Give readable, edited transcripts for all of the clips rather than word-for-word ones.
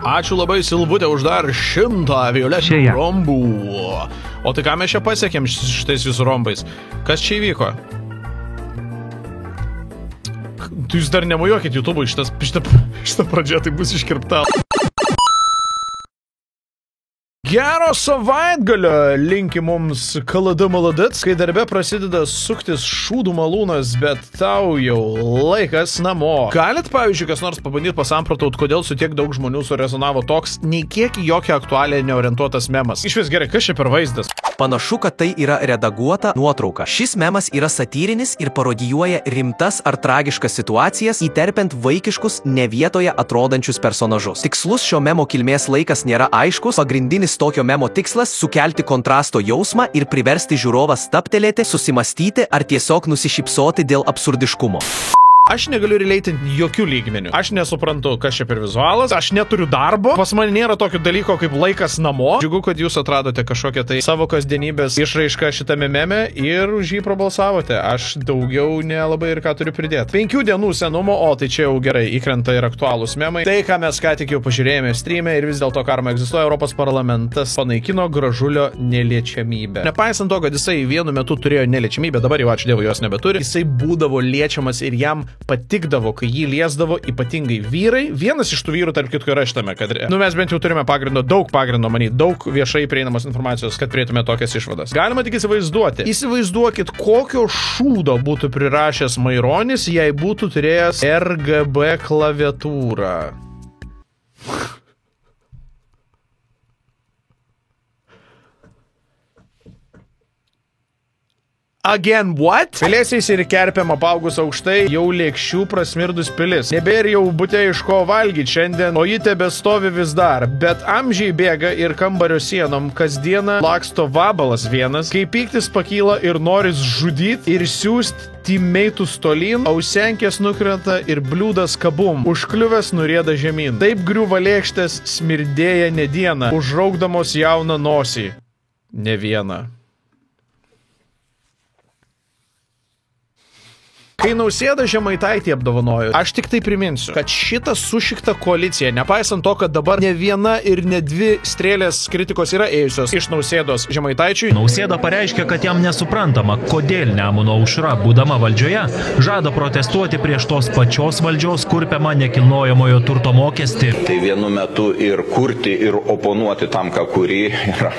Ačiū labai Silvutė už dar 100 violetinių rombų. O tai ką mes čia pasiekėm šitais visų rombais? Kas čia įvyko? Tu jūs dar nemojuokit YouTube'ui, šitą pradžią tai bus iškirpta. Gero savaitgalio linki mums Kalada Maladets, kai darbe prasideda suktis šūdų malūnas, bet tau jau laikas namo. Galit, pavyzdžiui, kas nors pabandyti pasamprotaut, kodėl su tiek daug žmonių surezonavo toks nei kiek į jokią aktualią neorientuotas memas. Iš vis gerai, kas čia per vaizdas? Panašu, kad tai yra redaguota nuotrauka. Šis memas yra satyrinis ir parodijuoja rimtas ar tragiškas situacijas, įterpiant vaikiškus, ne vietoje atrodančius personažus. Tikslus šio memo kilmės laikas nėra aiškus, pagrindinis tokio memo tikslas – sukelti kontrasto jausmą ir priversti žiūrovą stabtelėti, susimastyti ar tiesiog nusišypsoti dėl absurdiškumo. Aš negaliu releitinti jokių lygmenių. Aš nesuprantu, kas čia per vizualas. Aš neturiu darbo. Pas mane nėra tokio dalyko kaip laikas namo. Džiugu, kad jūs atradote kažkokią tai savo kasdienybės išraišką šitame meme ir už jį prabalsavote. Aš daugiau nelabai ir ką turiu pridėti. 5 dienų senumo, o tai čia jau gerai įkrenta ir aktualūs memai. Tai, ką mes ką tik jau pažiūrėjome streame ir vis dėlto karma egzistuoja, Europos parlamentas panaikino Gražulio neliečiamybę. Nepaisant to, kad jisai vienu metu turėjo neliečiamybę, dabar jau ačiū Dievui jos nebeturi, jisai būdavo liečiamas ir jam patikdavo, kai jį liesdavo ypatingai vyrai. Vienas iš tų vyrų, tarp kitko, yra šitame kadre. Nu, mes bent jau turime daug pagrindo, manyti, daug viešai prieinamos informacijos, kad turėtume tokias išvadas. Galima tik įsivaizduoti. Įsivaizduokit, kokio šūdo būtų prirašęs Maironis, jei būtų turėjęs RGB klaviatūrą. Again, what? Pelėsiais ir kerpėm apaugus aukštai, jau lėkščių prasmirdus pilis. Nebėr jau bute iš ko valgyti šiandien, o ji tebestovi vis dar. Bet amžiai bėga ir kambario sienom, kasdieną laksto vabalas vienas, kai pyktis pakyla ir noris žudyti ir siūst timeitus tolyn, ausenkės nukrenta ir bliūdas kabum, užkliuvęs nurieda žemyn. Taip griuva lėkštės, smirdėja ne dieną, užraukdamos jauną nosį. Ne vieną. Kai Nausėda Žemaitaitį apdovanojo, aš tik tai priminsiu, kad šitą sušiktą koaliciją, nepaisant to, kad dabar ne viena ir ne dvi strėlės kritikos yra ėjusios iš Nausėdos Žemaitaičiui. Nausėda pareiškia, kad jam nesuprantama, kodėl Nemuno aušra, būdama valdžioje, žada protestuoti prieš tos pačios valdžios kurpiamą nekilnojamojo turto mokestį. Tai vienu metu ir kurti, ir oponuoti tam, ką kurį, yra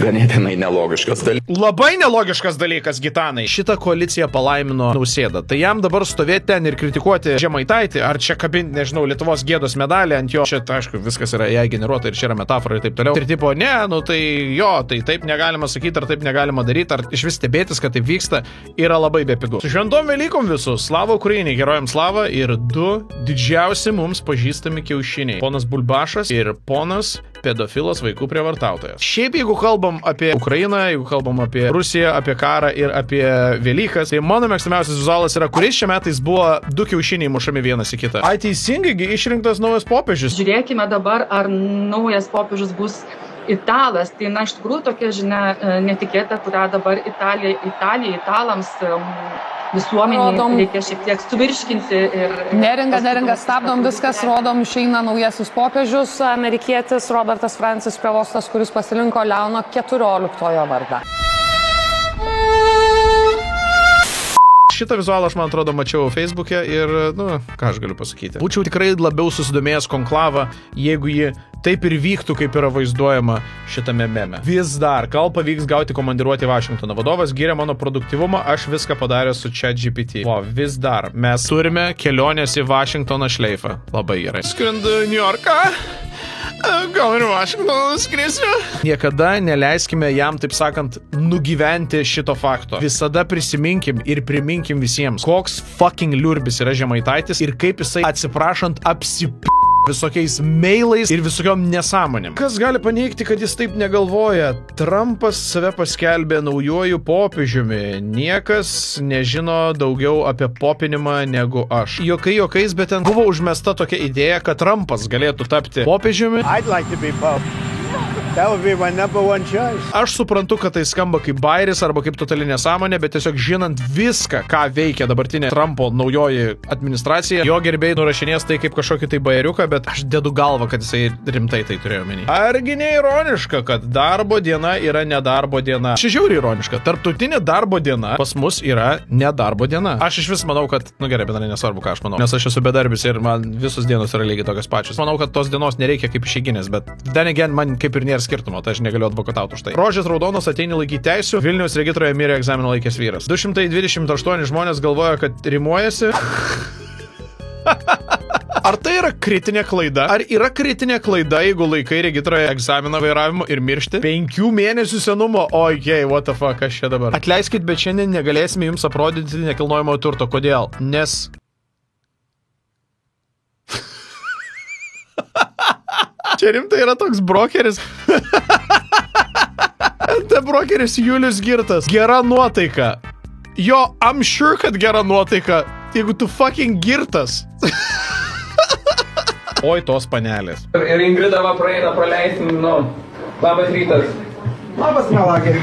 ganėtinai nelogiškas dalykas. Labai nelogiškas dalykas, Gitanai. Šitą koaliciją palaimino Nausėda. Tai jam dabar stovėti ten ir kritikuoti Žemaitaitį, ar čia kabinti, nežinau, Lietuvos gėdos medalį ant jo. Čia, aišku, viskas yra jai generuota ir čia yra metafora ir taip toliau. Ir tipo, ne, nu tai jo, tai taip negalima sakyti, ar taip negalima daryti, ar iš vis stebėtis, kad taip vyksta, yra labai bepigu. Su šventom Velykom visus, slava Ukrainai, herojams slava ir 2 didžiausi mums pažįstami kiaušiniai. Ponas Bulbašas ir ponas pedofilas vaikų prievartautojas. Šiaip, jeigu kalbam apie Ukrainą, jeigu kalbam apie Rusiją, apie karą ir apie Velykas, tai mano mėgstamiausias vizualas yra, kuris čia metais buvo 2 kiaušiniai mušami vienas į kitą. Ai, teisingai išrinktas naujas popiežius. Žiūrėkime dabar, ar naujas popiežius bus italas. Tai, na, iš tikrųjų tokia žinia netikėta, kurią dabar italams visuomenį reikia šiek tiek suvirškinti ir... Neringa, stabdom viskas, rodom, išeina naujasis popiežius, amerikietis Robertas Francis Prevostas, kuris pasirinko Leono 14 vardą. Šitą vizualą aš, man atrodo, mačiau Facebook'e ir, nu, ką aš galiu pasakyti. Būčiau tikrai labiau susidomėjęs konklavą, jeigu ji taip ir vyktų, kaip yra vaizduojama šitame meme. Vis dar, gal pavyks gauti komandiruotį į Vašingtoną. Vadovas giria mano produktyvumą, aš viską padarė su ChatGPT. O, vis dar, mes turime kelionės į Vašingtoną šleifą. Labai gerai. Skrendu New Yorką. Gal ir Vašingtoną skrisiu? Niekada neleiskime jam, taip sakant, nugyventi šito fakto. Visada prisiminkim ir priminkim visiems, koks fucking liurbis yra Žemaitaitis ir kaip jisai atsiprašant visokiais mailais ir visokiom nesąmonėm. Kas gali paneigti, kad jis taip negalvoja? Trumpas save paskelbė naujuoju popiežiumi. Niekas nežino daugiau apie popinimą negu aš. Jokais, bet ten buvo užmesta tokia idėja, kad Trumpas galėtų tapti popiežiumi. I'd like to be pope. That would be my number one choice. Aš suprantu, kad tai skamba kaip bairis arba kaip totali nesąmonė, bet tiesiog žinant viską, ką veikia dabartinė Trumpo naujoji administracija, jo gerbėjai nurašinės tai kaip kažkokį tai bairiuką, bet aš dedu galvą, kad jisai rimtai tai turėjo menį. Argi neironiška, kad darbo diena yra nedarbo diena? Čia žiauriai ironiška. Tarptautinė darbo diena pas mus yra nedarbo diena. Aš iš vis manau, kad, gerai, bet nesvarbu, ką aš manau, nes aš esu bedarbis ir man visos dienos yra lygiai tokios pačios. Manau, kad tos dienos nereikia kaip išeiginės, bet then again, man kaip ir nėra skirtumo, tai aš negaliu advokatauti už tai. Rožės raudonos ateini laikyti teisių, Vilniaus regitroje mirė egzamino laikęs vyras. 228 žmonės galvoja, kad rimuojasi. Ar tai yra kritinė klaida? Ar yra kritinė klaida, jeigu laikai regitroje egzaminą vairavimo ir miršti? 5 mėnesių senumo? Ojei, what the fuck, aš čia dabar. Atleiskit, bet šiandien negalėsime jums aprodyti nekilnojamojo turto. Kodėl? Nes... Čia rimtai yra toks brokeris. Tai brokeris Julius Girtas. Gera nuotaika. Jo, I'm sure, kad gera nuotaika. Jeigu tu fucking girtas. Oi, tos panelės. Ir Ingrida va praeina praleisti, labas rytas. Labas, melagė.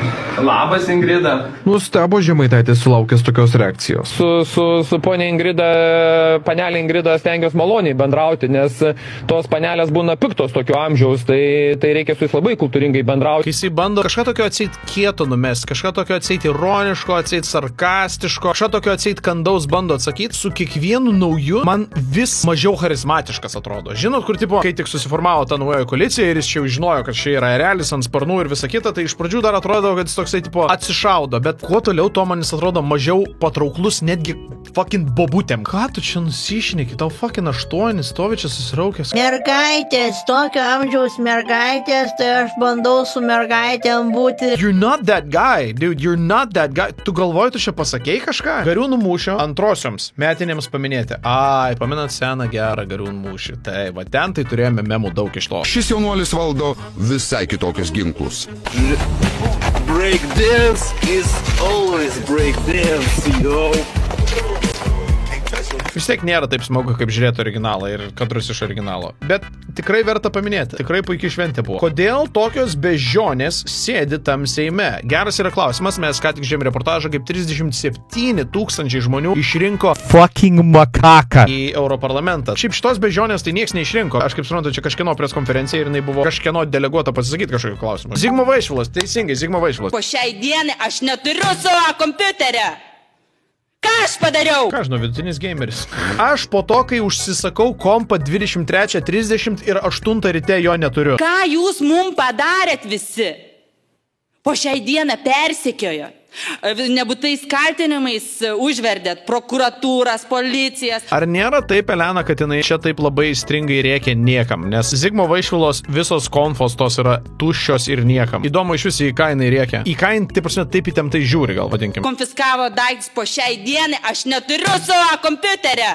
Labas, Ingrida. Nustebo Žemaitaitis sulaukęs tokios reakcijos. Su ponia Ingrida, panelė Ingrida stengiuosi maloniai bendrauti, nes tos panelės būna piktos tokio amžiaus, tai reikia su jais labai kultūringai bendrauti. Kai jisai bando kažką tokio atseit kieto numest, kažką tokio atseit ironiško, atseit sarkastiško, kažką tokio atseit kandaus bando atsakyti, su kiekvienu nauju man vis mažiau charizmatiškas atrodo. Žinot, kur tipo, kai tik susiformavo ta naujoji koalicija ir jis čia jau žinojo, kad čia yra erelis ant sparnų ir visa kita, tai iš pradžių dar atrodo, kad jis toksai tipo atsišaudo, bet kuo toliau to man jis atrodo mažiau patrauklus netgi fucking bobutėm. Ką tu čia nusišneki? Tau fucking 8 stovi čia susiraukęs. Mergaitės, tokio amžiaus mergaitės, tai aš bandau su mergaitėm būti. You're not that guy, dude, you're not that guy. Tu galvoji, tu čia pasakei kažką? Gariūnų mūšio antrosioms metinėms paminėti. Ai, paminat seną gerą Gariūnų mūšį. Tai va ten tai turėjome memų daug iš to. Šis jaunuolis valdo visai kitokius ginklus. Breakdance is always breakdance, yo. Vis tiek nėra taip smagu, kaip žiūrėti originalą ir kadrus iš originalo. Bet tikrai verta paminėti. Tikrai puikiai šventė buvo. Kodėl tokios bežionės sėdi tam Seime? Geras yra klausimas. Mes ką tik žiūrėjom reportažą, kaip 37 000 žmonių išrinko fucking makaką į Europarlamentą. Šiaip šitos bežionės tai nieks neišrinko. Aš kaip suprantu, čia kažkieno preskonferencija ir jinai buvo kažkieno deleguota pasisakyti kažkokį klausimą. Zigmo Vaišvilas, teisingai, Zigmo Vaišvilas. Po šiai dienai aš neturiu savo kompiuterio. Ką aš padariau? Ką žinau, vidutinis gameris. Aš po to, kai užsisakau kompą 23:30 ir 8 ryte jo neturiu. Ką jūs mum padarėt visi? Po šiai dieną persekiojo. Nebūtais kaltinimais užverdėt prokuratūras, policijas. Ar nėra taip, Elena, kad jinai čia taip labai stringai rėkia niekam? Nes Zigmo Vaišvilos visos konfos tos yra tuščios ir niekam. Įdomu iš visų, į ką jinai rėkia. Į ką jinai, taip prasme, taip įtemptai žiūri, gal vadinkim. Konfiskavo daiktus po šiai dienai, aš neturiu savo kompiuterio.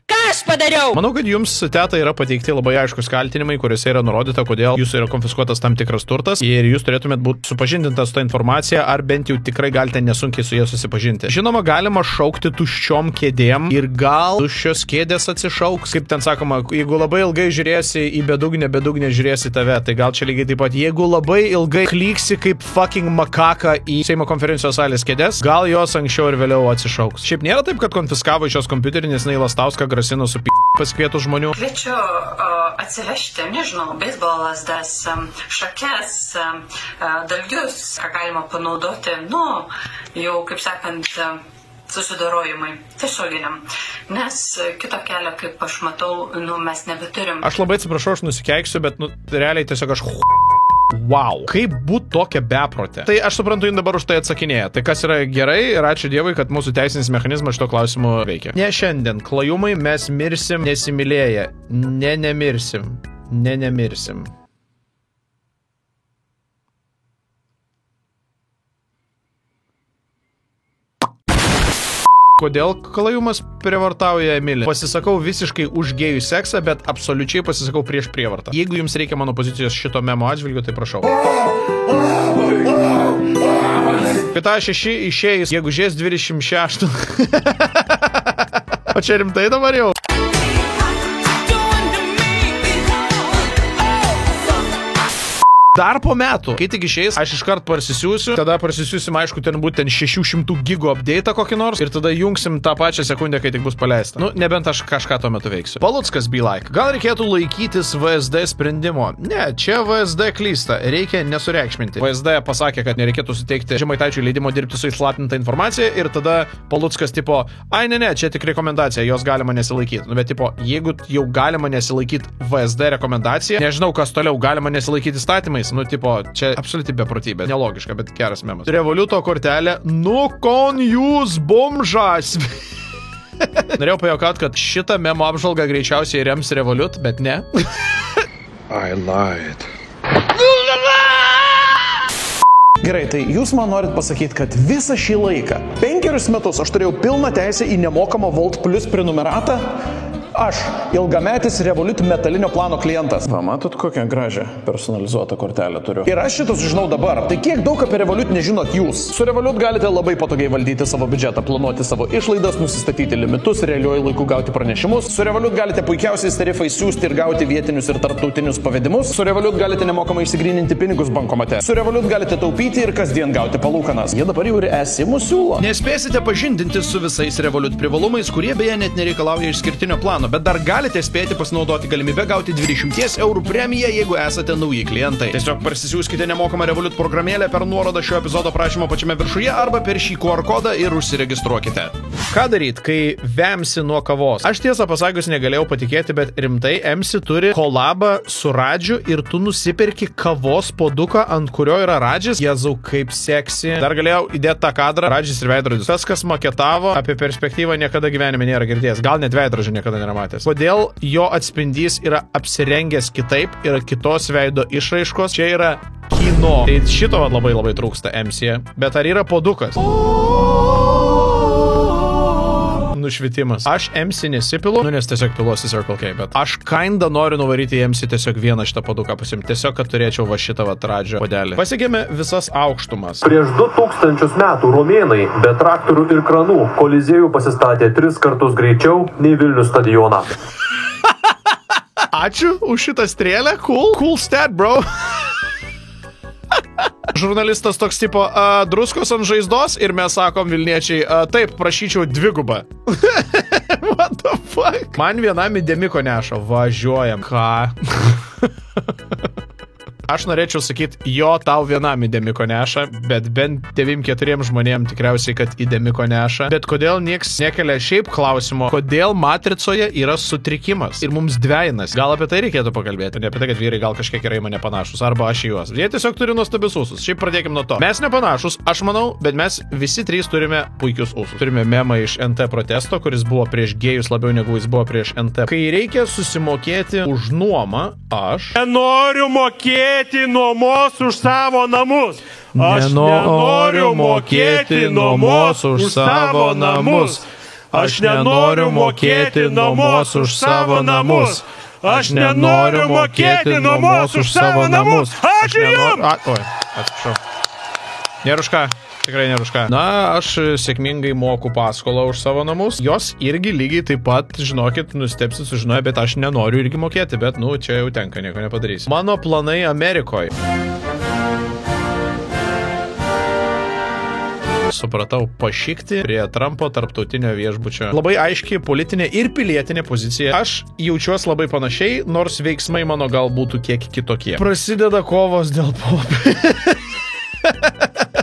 Ką aš padariau? Manau, kad jums, teta, yra pateikti labai aiškus kaltinimai, kuriuose yra nurodyta, kodėl jūsų yra konfiskuotas tam tikras turtas ir jūs turėtumėt būti supažindintas su tą informacija, ar bent jau tikrai galite nesunkiai su jie susipažinti. Žinoma, galima šaukti tuščiom kėdėm ir gal tuščios kėdės atsišauks. Kaip ten sakoma, jeigu labai ilgai žiūrėsi į bedugnę žiūrėsi tave, tai gal čia lygiai taip pat. Jeigu labai ilgai kliksi kaip fucking makaka į Seimo konferencijos salės kėdės, gal jos anksčiau ir vėliau atsišauks. Šiaip nėra taip, kad konfiskavo iš šios kompiuterį, nes Lastauską grasino su pasikvietų žmonių. Kviečiu atsivežti, nežinau, beisbolo lazdas, šakes, dalgius, ką galima panaudoti, jau, kaip sakant, susidorojimai tiesioginiam. Nes kito kelio, kaip aš matau, mes nebeturim. Aš labai atsiprašau, aš nusikeiksiu, bet realiai tiesiog aš wow, kaip būt tokia beprotė. Tai aš suprantu, jin dabar už tai atsakinėja. Tai kas yra gerai ir ačiū Dievui, kad mūsų teisinis mechanizmas šito klausimu veikia. Ne šiandien, klajumai, mes mirsim nesimylėję. Nemirsim. Nemirsim. Kodėl klajumas prievartauja Emilį? Pasisakau visiškai už gėjų seksą, bet absoliučiai pasisakau prieš prievartą. Jeigu jums reikia mano pozicijos šito memo atžvilgiu, tai prašau. GTA 6 išėjus gegužės 26. O čia rimtai dabar jau? Dar po metų, kai tik išeis, aš iškart parsisiųsiu, tada parsisiųsim, aišku, ten būtent 600 gigų update kokį nors ir tada jungsim tą pačią sekundę, kai tik bus paleista. Nu, nebent aš kažką tuo metu veiksiu. Paluckas be like. Gal reikėtų laikytis VSD sprendimo? Ne, čia VSD klysta. Reikia nesureikšminti. VSD pasakė, kad nereikėtų suteikti Žemaitaičiui leidimo dirbti su įslaptinta informacija ir tada Paluckas tipo, ai ne, čia tik rekomendacija, jos galima nesilaikyti. Nu, bet tipo, jeigu jau galima nesilaikyti VSD rekomendaciją, nežinau, kas toliau galima nesilaikyti įstatymais. Nu, tipo, čia absoliuti beprotybė. Nelogiška, bet geras memas. Revoliuto kortelė. Nu, kon jūs bomžas. Norėjau pajuokauti, kad šitą memo apžvalgą greičiausiai rems Revolut, bet ne. I lied. Gerai, tai jūs man norit pasakyti, kad visą šį laiką, 5 metus aš turėjau pilną teisę į nemokamą Volt Plus prenumeratą? Aš, ilgametis Revolut metalinio plano klientas. Va, matot, kokią gražią personalizuotą kortelę turiu. Ir aš šitą sužinau dabar. Tai kiek daug apie Revolut nežinot jūs? Su Revolut galite labai patogiai valdyti savo biudžetą, planuoti savo išlaidas, nusistatyti limitus, realiuoju laiku gauti pranešimus. Su Revolut galite puikiausiais tarifais siūsti ir gauti vietinius ir tarptautinius pavedimus. Su Revolut galite nemokamai išsigryninti pinigus bankomate. Su Revolut galite taupyti ir kasdien gauti palūkanas. Jie dabar jau ir esimų siūlo. Nespėsite pažindinti su visais Revolut privalumais, kurie beje net nereikalauja išskirtinio plano. Bet dar galite spėti pasinaudoti galimybę gauti 20 eurų premiją, jeigu esate nauji klientai. Tiesiog parsisiųskite nemokamą Revolut programėlę per nuorodą šio epizodo prašymo pačiame viršuje arba per šį QR kodą ir užsiregistruokite. Ką daryti, kai vemsi nuo kavos? Aš tiesą pasakius negalėjau patikėti, bet rimtai MC turi kolabą su Radžiu ir tu nusipirki kavos puoduką, ant kurio yra Radžis. Jėzau, kaip seksi. Dar galėjau įdėti tą kadrą. Radžis ir veidrodis. Tas, kas maketavo, apie perspektyvą niekada gyvenime nėra girdėjęs. Gal net veidrodžio niekada nėra matęs. Kodėl jo atspindys yra apsirengęs kitaip, yra kitos veido išraiškos, čia yra kino. Tai šito labai trūksta MC, bet ar yra puodukas? Nušvitimas. Aš MC nesipilu, nes tiesiog piluosi Circle K, bet aš kinda noriu nuvaryti MC tiesiog vieną šitą puoduką pasimti, tiesiog, kad turėčiau va šitą Radžio puodelį. Pasiekėme visas aukštumas. Prieš 2000 metų romėnai be traktorių ir kranų Koliziejų pasistatė 3 kartus greičiau nei Vilnius stadioną. Ačiū už šitą strėlę, cool stat, bro. Žurnalistas toks tipo, druskos ant žaizdos ir mes sakom Vilniečiai, taip, prašyčiau 2. What the fuck? Man vienam įdėmiko neša, važiuojam. Ką? Aš norėčiau sakyti, jo, tau vienam įdėmiko neša, bet bent 9-4 žmonėm tikriausiai, kad įdėmiko neša. Bet kodėl nieks nekelia šiaip klausimo, kodėl matricoje yra sutrikimas ir mums dveinas? Gal apie tai reikėtų pakalbėti, ne apie tai, kad vyrai gal kažkiek yra į mane panašus, arba aš į juos. Jie tiesiog turi nuostabius ūsus. Šiaip pradėkim nuo to. Mes nepanašus, aš manau, bet mes visi 3 turime puikius ūsus. Turime memą iš NT protesto, kuris buvo prieš gėjus labiau negu jis buvo prieš NT. Kai reikia susimokėti už nuomą, aš nenoriu mokėti nuomos už savo namus. Aš nenoriu mokėti nuomos už savo namus. Aš nenoriu mokėti nuomos už savo namus. Aš nenoriu mokėti nuomos už savo namus. Ačiū jums! Oi, atsiprašau. Nėra už ką. Tikrai nėra už ką. Na, aš sėkmingai moku paskolą už savo namus. Jos irgi lygiai taip pat, žinokit, nustepsit sužinoję, bet aš nenoriu irgi mokėti, bet, nu, čia jau tenka, nieko nepadarysiu. Mano planai Amerikoje. Supratau, pašikti prie Trumpo tarptautinio viešbučio. Labai aiški politinė ir pilietinė pozicija. Aš jaučiuosi labai panašiai, nors veiksmai mano gal būtų kiek kitokie. Prasideda kovos dėl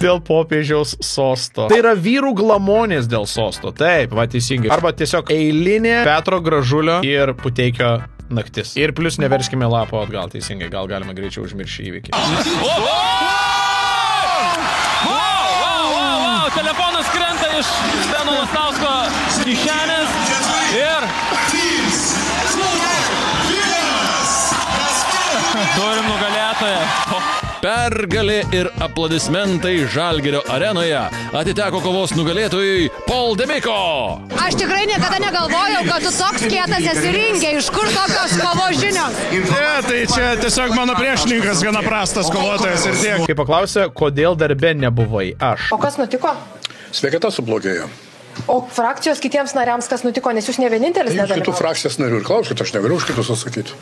dėl popiežiaus sosto. Tai yra vyrų glamonės dėl sosto. Taip, va teisingai. Arba tiesiog eilinė Petro Gražulio ir Puteikio naktis. Ir plus neverskime lapo atgal, teisingai. Gal galima greičiau užmiršti įvykį. Telefonas krenta iš Beno Lastausko kišenės ir turim nugalėtoją. Pergalė ir aplodismentai Žalgirio arenoje atiteko kovos nugalėtojui Paul Demiko. Aš tikrai niekada negalvojau, kad tu toks kietas esi ringe. Iš kur tokios kovos žinios? Ne, tai čia tiesiog mano priešininkas gana prastas kovotojas ir tiek. Kai paklausė, kodėl darbe nebuvai aš. O kas nutiko? Sveikata sublogėjo. O frakcijos kitiems nariams kas nutiko, nes jūs ne vienintelis nedalyvavote? Kitų frakcijos narių ir klauskite, aš negaliu už kitus atsakyti.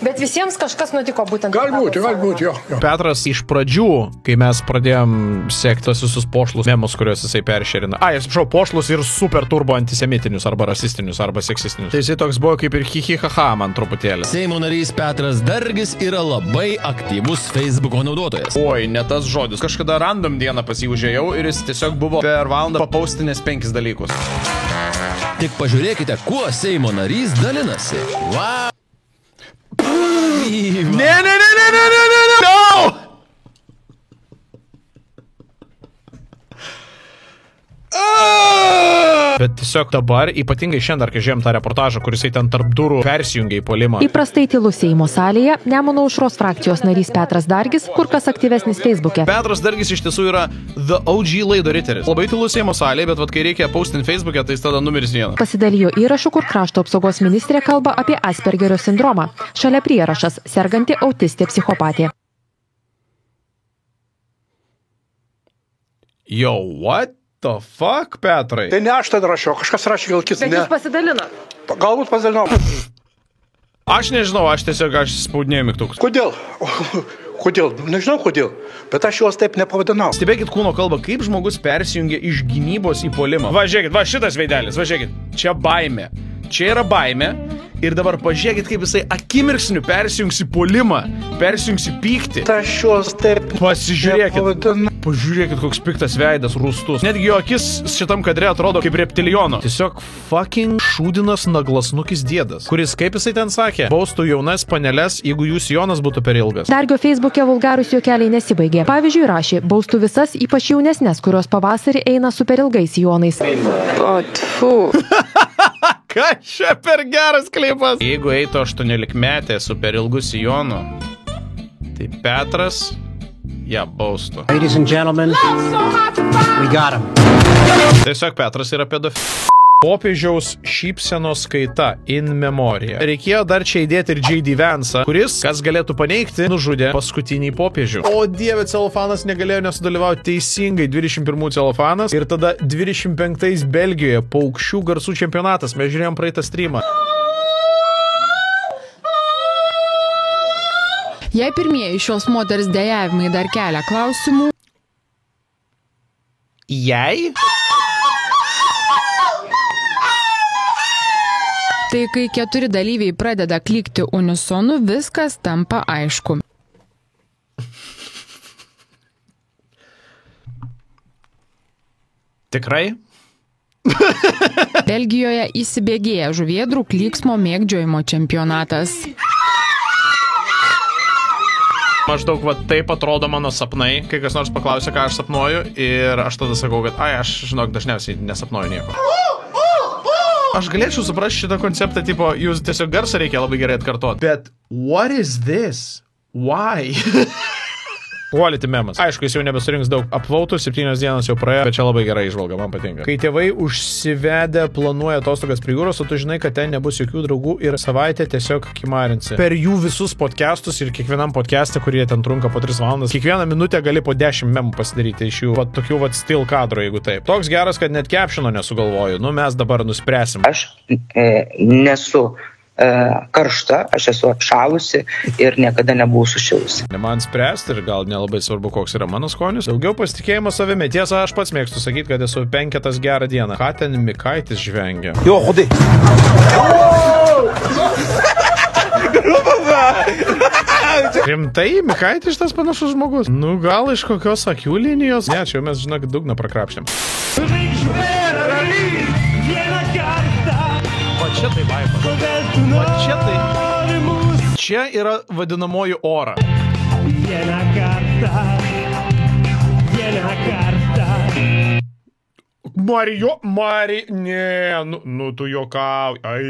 Bet visiems kažkas nutiko būtent. Galbūt, jo. Petras iš pradžių, kai mes pradėjom sekti tos visus pošlus memus, kuriuos jisai peršerina. Atsiprašau, pošlus ir super turbo antisemitinius, arba rasistinius, arba seksistinius. Tai jisai toks buvo kaip ir hihihaha man truputėlį. Seimo narys Petras Dargis yra labai aktyvus Facebooko naudotojas. Oi, ne tas žodis. Kažkada random dieną pas jį užėjau ir jis tiesiog buvo per valandą papaustinės 5 dalykus. Tik pažiūrėkite, kuo Seimo narys dalinasi. Wow! Ne! Bet tiesiog dabar, ypatingai šiandien, kai žiūrėjom tą reportažą, kuris ten tarp durų persijungia į puolimą. Įprastai tylus Seimo salėje Nemuno aušros frakcijos narys Petras Dargis, kur kas aktyvesnis Facebook'e. Petras Dargis iš tiesų yra the OG laido riteris. Labai tylus Seimo salėje, bet kai reikia postinti Facebook'e, tai jis tada numeris 1. Pasidalijo įrašu, kur krašto apsaugos ministrė kalba apie Aspergerio sindromą. Šalia prierašas – serganti autistė psichopatė. Yo, what? The fuck, Petrai? Tai ne aš tai rašiau, kažkas rašė gal kitas. Bet jūs pasidalinat. Galbūt pasidalinau. Aš nežinau, aš spaudinėjau mygtukus. Kodėl? Nežinau kodėl, bet aš juos taip nepavadinau. Stebėkit kūno kalbą, kaip žmogus persijungia iš gynybos į puolimą. Va, žiūrėkit, va šitas veidelis, va žiūrėkit, čia baimė. Čia yra baimė. Ir dabar pažiūrėkit, kaip jisai akimirksniu persijungs į puolimą, persijungs į pyktį. Aš juos taip Pažiūrėkit, koks piktas veidas, rūstus. Netgi jo akis šitam kadre atrodo kaip reptilijono. Tiesiog fucking šūdinas naglasnukis dėdas, kuris, kaip jisai ten sakė, baustų jaunas paneles, jeigu jų sijonas būtų per ilgas. Dargio Facebook'e vulgarūs juokeliai nesibaigė. Pavyzdžiui, rašė, baustų visas, ypač jaunesnės, kurios pavasarį eina su per ilgais sijonais. Ką čia per geras klipas? Jeigu eitų 18-metė su per ilgu sijonu, tai Petras ją baustų. Ladies and gentlemen, we got him. Tiesiog Petras yra pedofilas. Popiežiaus šypsenos kaita in memoria. Reikėjo dar čia įdėti ir J.D. Vance'ą, kuris, kas galėtų paneigti, nužudė paskutinį popiežių. O dieve, celofanas negalėjo nesudalyvauti teisingai 21 celofanas ir tada 25 Belgijoje paukščių garsų čempionatas. Mes žiūrėjom praeitą streamą. Jei pirmieji šios moters dejavimai dar kelia klausimų. Jei? Tai kai 4 dalyviai pradeda klikti unisonu, viskas tampa aišku. Tikrai? Belgijoje įsibėgėja žuvėdrų klyksmo mėgdžiojimo čempionatas. Maždaug va taip atrodo mano sapnai, kai kas nors paklausia, ką aš sapnuoju, ir aš tada sakau, kad aš, žinok, dažniausiai nesapnuoju nieko. Aš galėčiau suprasti šitą konceptą, tipo, jūs tiesiog garsą reikia labai gerai atkartoti. Bet what is this? Why? Quality memas. Aišku, jis jau nebesurinks daug upvotų, 7 dienos jau praėjo, bet čia labai gerai įžvalga, man patinka. Kai tėvai užsivedę planuoja atostogas prie jūros, o tu žinai, kad ten nebus jokių draugų ir savaitę tiesiog kimarinsi. Per jų visus podcastus ir kiekvienam podcast'e, kurie ten trunka po 3 valandas, kiekvieną minutę gali po 10 memų pasidaryti iš jų, tokių still kadro, jeigu taip. Toks geras, kad net captiono nesugalvoju. Nu, mes dabar nuspręsim. Aš nesu karšta, aš esu atšalusi ir niekada nebuvau sušilusi. Ne man spręsti ir gal nelabai svarbu, koks yra mano skonis. Daugiau pasitikėjimo savimi. Tiesa, aš pats mėgstu sakyti, kad esu 5 gerą dieną. Ką ten Mikaitis žvengia? Jo, hodai. Rimtai, Mikaitis tas panašus žmogus? Nu, gal iš kokios akių linijos? Ne, čia mes, žinok, dugną prakrapštėm. Čia tai vaipas. O čia tai... Čia yra vadinamoji ora. Vieną kartą. Ne, nu tu juokauji. Ai.